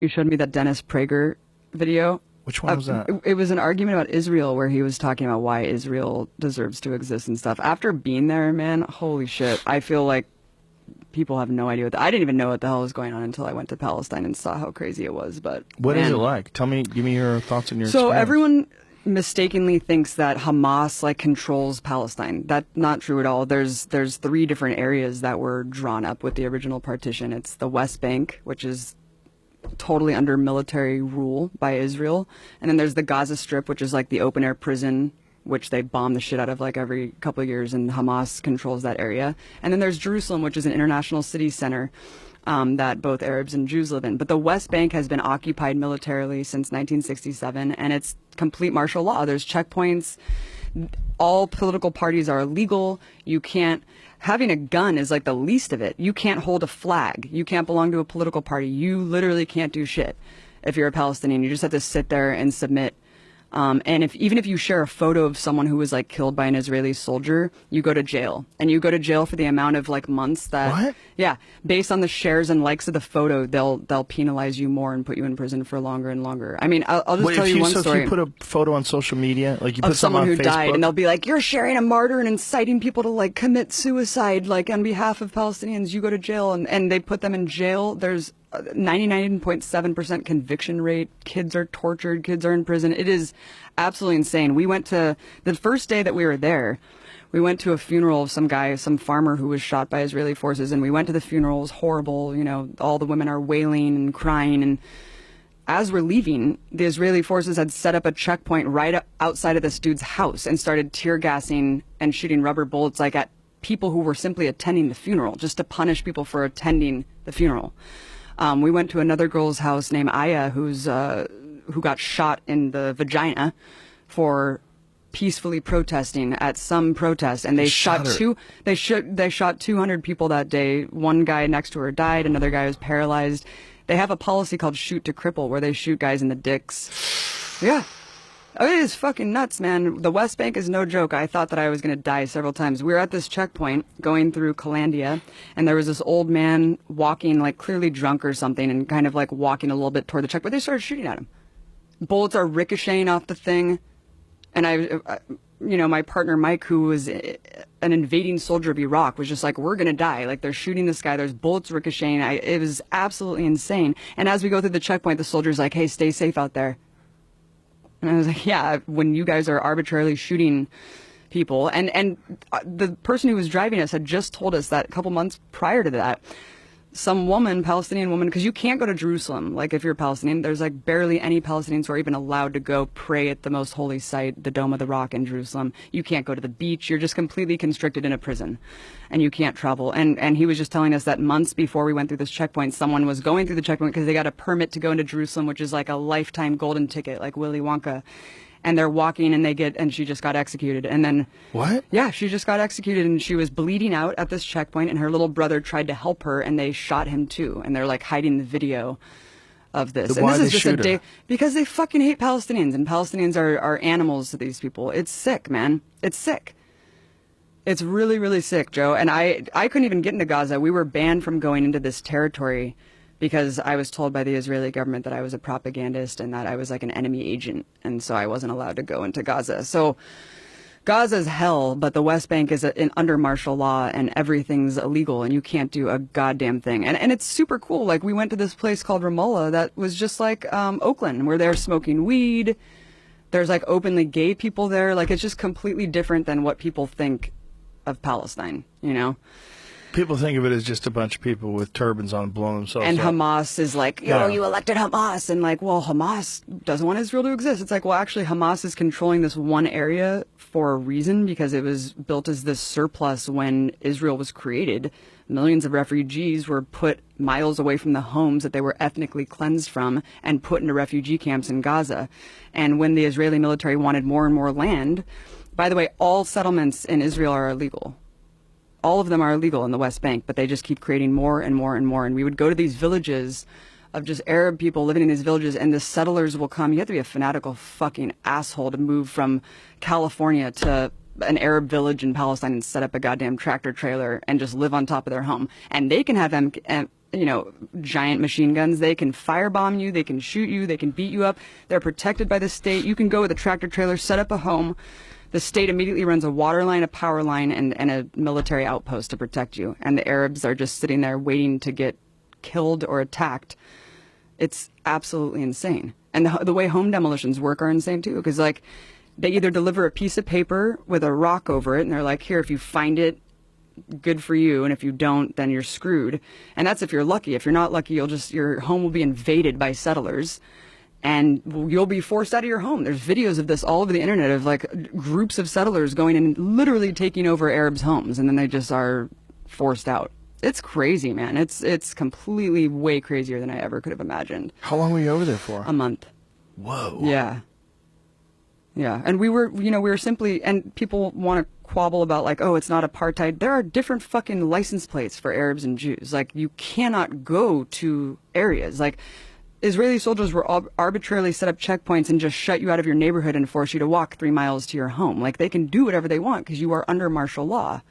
You showed me that Dennis Prager video. Which one was that? It was an argument about Israel where he was talking about why Israel deserves to exist and stuff. After being there, man, holy shit. I feel like people have no idea I didn't even know what the hell was going on until I went to Palestine and saw how crazy it was. But what is it like? Tell me, give me your thoughts and your So experience. everyone mistakenly thinks that Hamas like controls Palestine. That's not true at all. There's 3 different areas that were drawn up with the original partition. It's the West Bank, which is totally under military rule by Israel. And then there's the Gaza Strip, which is like the open air prison, which they bomb the shit out of like every couple of years, and Hamas controls that area. And then there's Jerusalem, which is an international city center that both Arabs and Jews live in. But the West Bank has been occupied militarily since 1967, and it's complete martial law. There's checkpoints. All political parties are illegal. You can't. Having a gun is like the least of it. You can't hold a flag. You can't belong to a political party. You literally can't do shit if you're a Palestinian. You just have to sit there and submit. And even if you share a photo of someone who was like killed by an Israeli soldier, you go to jail, and you go to jail for the amount of like months that. What? Yeah, based on the shares and likes of the photo, they'll penalize you more and put you in prison for longer and longer. I mean, I'll just tell you one story. If you put a photo on social media, like you put of someone who on Facebook, died, and they'll be like, "You're sharing a martyr and inciting people to like commit suicide, like on behalf of Palestinians. You go to jail," and they put them in jail. There's 99.7% conviction rate. Kids are tortured. Kids are in prison. It is absolutely insane. We went to the first day that we were there. We went to a funeral of some guy, some farmer who was shot by Israeli forces, and we went to the funeral. It was horrible. You know, all the women are wailing and crying. And as we're leaving, the Israeli forces had set up a checkpoint right outside of this dude's house and started tear gassing and shooting rubber bullets like at people who were simply attending the funeral, just to punish people for attending the funeral. We went to another girl's house named Aya, who got shot in the vagina for peacefully protesting at some protest, and they shot 200 people that day. One guy next to her died, another guy was paralyzed. They have a policy called shoot to cripple, where they shoot guys in the dicks. Yeah. Oh, it is fucking nuts, man. The West Bank is no joke. I thought that I was going to die several times. We were at this checkpoint going through Calandia, and there was this old man walking, like clearly drunk or something, and kind of like walking a little bit toward the checkpoint. They started shooting at him. Bullets are ricocheting off the thing. And my partner Mike, who was an invading soldier of Iraq, was just like, "We're going to die. Like, they're shooting this guy. There's bullets ricocheting." It was absolutely insane. And as we go through the checkpoint, the soldier's like, "Hey, stay safe out there." And I was like, yeah, when you guys are arbitrarily shooting people. And the person who was driving us had just told us that a couple months prior to that, some woman, Palestinian woman, because you can't go to Jerusalem. Like, if you're Palestinian, there's like barely any Palestinians who are even allowed to go pray at the most holy site, the Dome of the Rock in Jerusalem. You can't go to the beach. You're just completely constricted in a prison, and you can't travel. And he was just telling us that months before we went through this checkpoint, someone was going through the checkpoint because they got a permit to go into Jerusalem, which is like a lifetime golden ticket, like Willy Wonka. And they're walking, and she just got executed. And then what? Yeah, she just got executed, and she was bleeding out at this checkpoint, and her little brother tried to help her, and they shot him too. And they're like hiding the video of this. Why And this they is just shoot a day her? because they fucking hate Palestinians, and Palestinians are animals to these people. It's sick, man. It's sick. It's really, really sick, Joe. And I couldn't even get into Gaza. We were banned from going into this territory because I was told by the Israeli government that I was a propagandist and that I was like an enemy agent. And so I wasn't allowed to go into Gaza. So Gaza's hell, but the West Bank is under martial law, and everything's illegal, and you can't do a goddamn thing. And it's super cool. Like, we went to this place called Ramallah that was just like Oakland, where they're smoking weed. There's like openly gay people there. Like, it's just completely different than what people think of Palestine, you know? People think of it as just a bunch of people with turbans on blowing themselves And up. Hamas is like, Yeah. you elected Hamas. And like, well, Hamas doesn't want Israel to exist. It's like, well, actually, Hamas is controlling this one area for a reason, because it was built as this surplus when Israel was created. Millions of refugees were put miles away from the homes that they were ethnically cleansed from and put into refugee camps in Gaza. And when the Israeli military wanted more and more land, by the way, all settlements in Israel are illegal. All of them are illegal in the West Bank, but they just keep creating more and more and more. And we would go to these villages of just Arab people living in these villages, and the settlers will come. You have to be a fanatical fucking asshole to move from California to an Arab village in Palestine and set up a goddamn tractor trailer and just live on top of their home. And they can have giant machine guns. They can firebomb you, they can shoot you, they can beat you up. They're protected by the state. You can go with a tractor trailer, set up a home. The state immediately runs a water line, a power line, and a military outpost to protect you. And the Arabs are just sitting there waiting to get killed or attacked. It's absolutely insane. And the way home demolitions work are insane too, because like they either deliver a piece of paper with a rock over it, and they're like, here, if you find it, good for you, and if you don't, then you're screwed. And that's if you're lucky. If you're not lucky, your home will be invaded by settlers, and you'll be forced out of your home. There's videos of this all over the internet of like groups of settlers going and literally taking over Arabs' homes, and then they just are forced out. It's crazy, man. It's completely way crazier than I ever could have imagined. How long were you over there for? A month. Whoa. Yeah. Yeah. And we were simply, and people want to quabble about like, oh, it's not apartheid. There are different fucking license plates for Arabs and Jews. Like, you cannot go to areas. Like, Israeli soldiers were arbitrarily set up checkpoints and just shut you out of your neighborhood and force you to walk 3 miles to your home. Like, they can do whatever they want because you are under martial law.